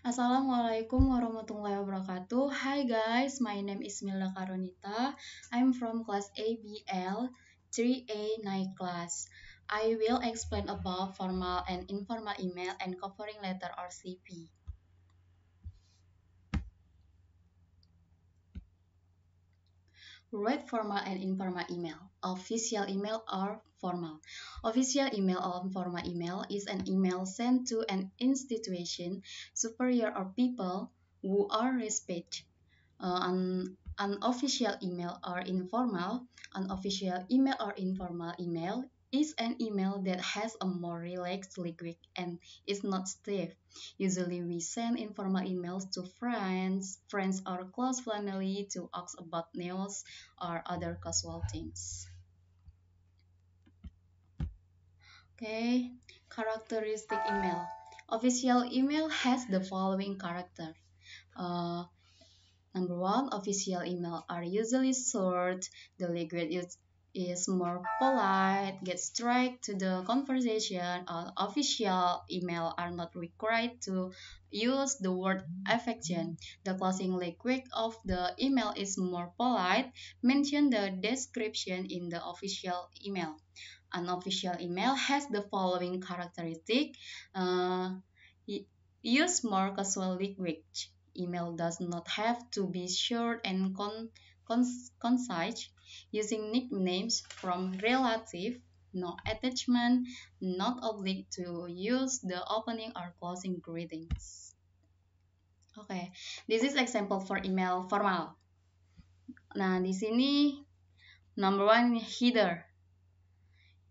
Assalamualaikum warahmatullahi wabarakatuh. Hi guys, my name is Mila Karonita. I'm from class ABL 3A night class. I will explain about formal and informal email and covering letter or CP. Write formal and informal email. Official email or formal. Official email or formal email is an email sent to an institution, superior or people who are respected. Unofficial email or informal. Unofficial email or informal email is an email that has a more relaxed language and is not stiff. Usually, we send informal emails to friends or close family to ask about news or other casual things. Okay, characteristic email. Official email has the following character. Uh, Number one, official email are usually short. The language is more polite, get straight to the conversation. Official email are not required to use the word affection. The closing language of the email is more polite. Mention the description in the official email. An official email has the following characteristic. Uh, Use more casual language. Email does not have to be short and concise. Using nicknames from relative, no attachment, not obliged to use the opening or closing greetings. Okay, this is example for email formal. Nah, di sini number one header.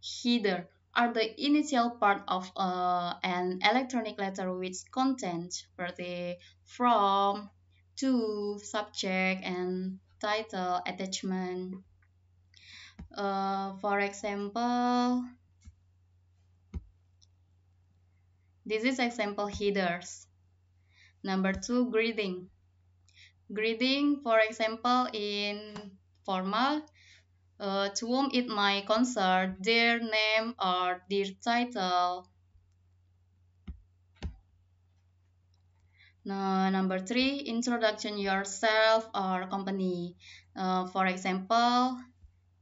Header are the initial part of an electronic letter which contains seperti from, to, subject, and title attachment. For example, this is example headers. Number two, greeting. Greeting, for example, in formal, to whom it might concern, their name or their title. Number three, introduction yourself or company. For example,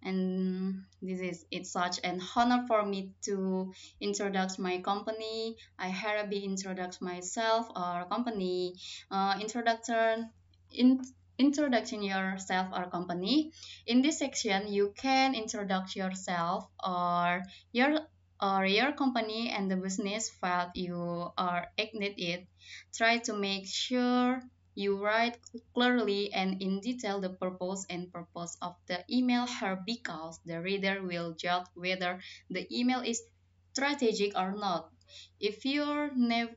and this is it's such an honor for me to introduce my company. I hereby introduce myself or company. Introduction in introduction yourself or company. In this section, you can introduce yourself or your company and the business field you are ignited it. Try to make sure you write clearly and in detail the purpose and purpose of the email here because the reader will judge whether the email is strategic or not. If you're never,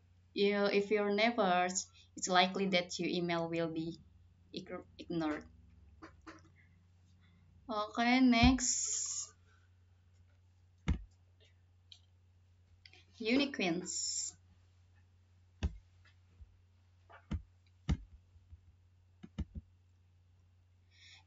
it's likely that your email will be ignored. Okay, next, uniqueness.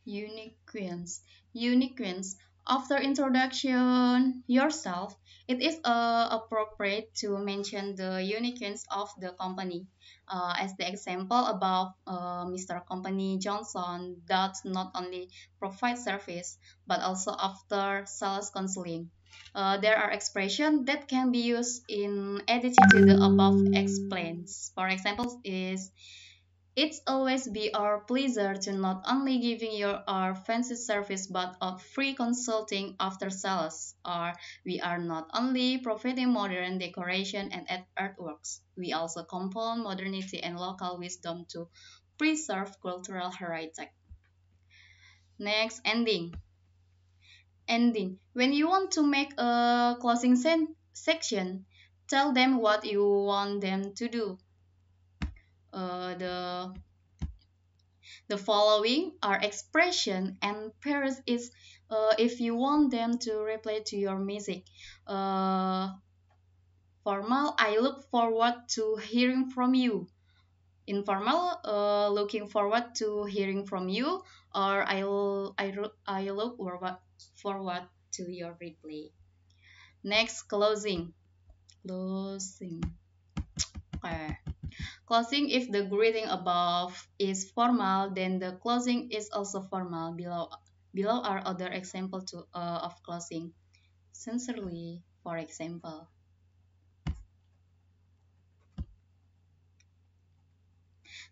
Uniqueness. Uniqueness. After introduction yourself, it is appropriate to mention the uniqueness of the company. As the example above, Mr. Company Johnson does not only provide service but also after sales counseling. There are expressions that can be used in addition to the above explains. For example, is it's always be our pleasure to not only giving you our fancy service but a free consulting after sales. Or we are not only providing modern decoration and artworks, we also combine modernity and local wisdom to preserve cultural heritage. Next, ending. Ending. When you want to make a closing section, tell them what you want them to do. The following are expression and pairs is if you want them to reply to your music. Formal, I look forward to hearing from you. Informal, looking forward to hearing from you. Or I look forward to your reply. Next, closing. Closing. Okay. Closing, if the greeting above is formal, then the closing is also formal. Below are other examples of closing. Sincerely, for example.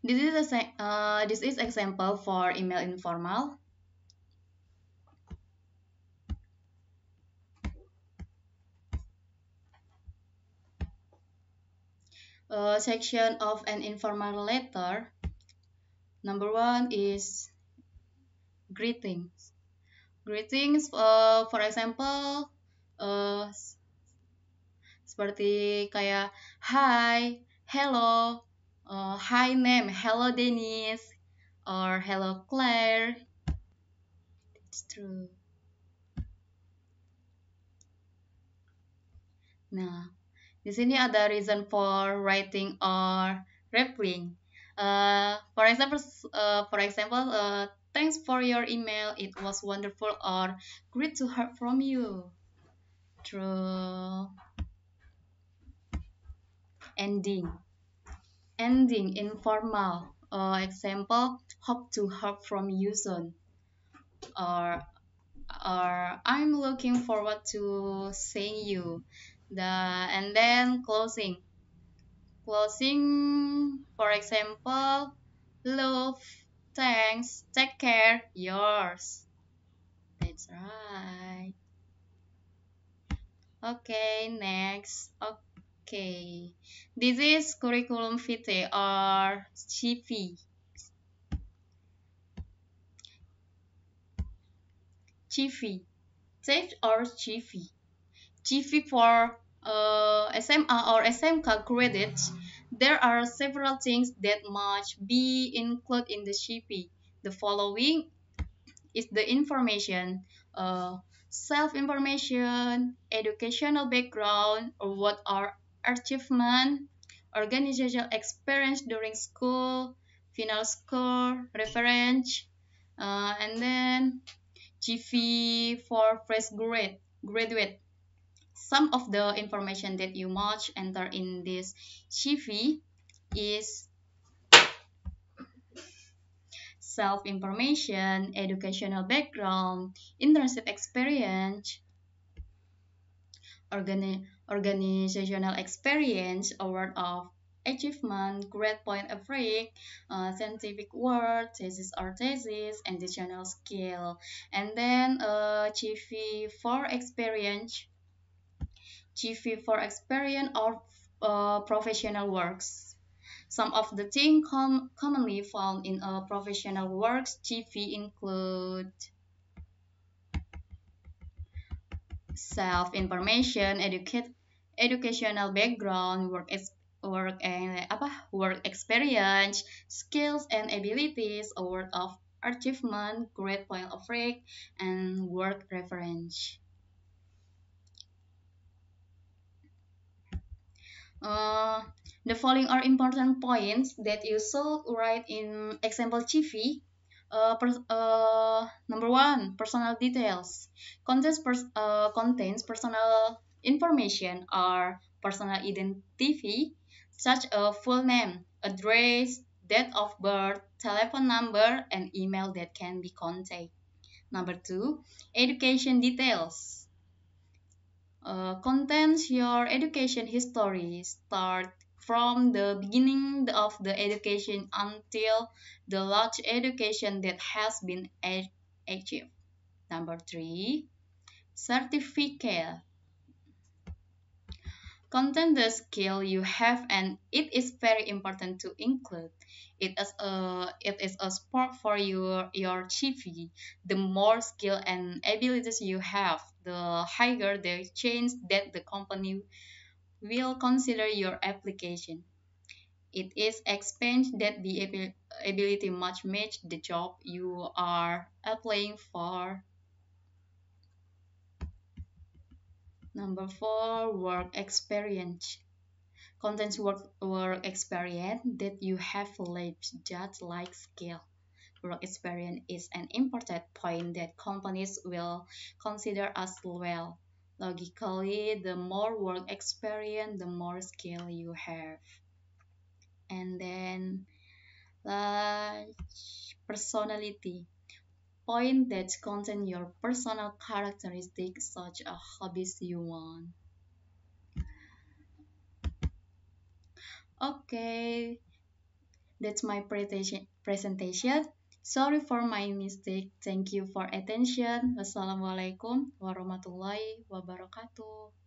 This is example for email informal. Section of an informal letter. Number one is greetings. Greetings, for example, uh, seperti kayak hi, hello, hi name, hello Dennis, or hello Claire. It's true. Nah, di sini ada reason for writing or replying. For example, thanks for your email. It was wonderful, or great to hear from you. True. Ending. Ending informal. Example, hope to hear from you soon. Or I'm looking forward to seeing you. And then closing. Closing, for example, love, thanks, take care, yours. That's right. Okay, next. Okay. This is curriculum vitae or CV. CV. Text or CV. CV for SMA or SMK credits, there are several things that must be included in the CV. The following is the information, uh, self-information, educational background, or what are achievement, organizational experience during school, final score, reference, and then GV for fresh graduate. Some of the information that you must enter in this CV is self-information, educational background, internship experience, organizational experience, award of achievement, grade point average, scientific work, thesis or thesis, additional skill, and then CV for experience, CV for experience or professional works. Some of the things commonly found in a professional works CV include self-information, educational background, work experience, skills and abilities, award of achievement, grade point of rank, and work reference. Uh, the following are important points that you should write in example CV. Number one, personal details. Contains personal information or personal identity, such as full name, address, date of birth, telephone number, and email that can be contacted. Number two, education details. Contains your education history. Start from the beginning of the education until the large education that has been achieved. Number three, certificate. Contain the skill you have, and it is very important to include. It is a sport for your CV. The more skill and abilities you have, the higher the chance that the company will consider your application. It is expected that the ability must match the job you are applying for. Number four, work experience. Contains work experience that you have lived, just like skill. Work experience is an important point that companies will consider as well. Logically, the more work experience, the more skill you have. And then personality. Point that contain your personal characteristics such as hobbies you want. Okay, that's my presentation. Sorry for my mistake. Thank you for attention. Wassalamualaikum warahmatullahi wabarakatuh.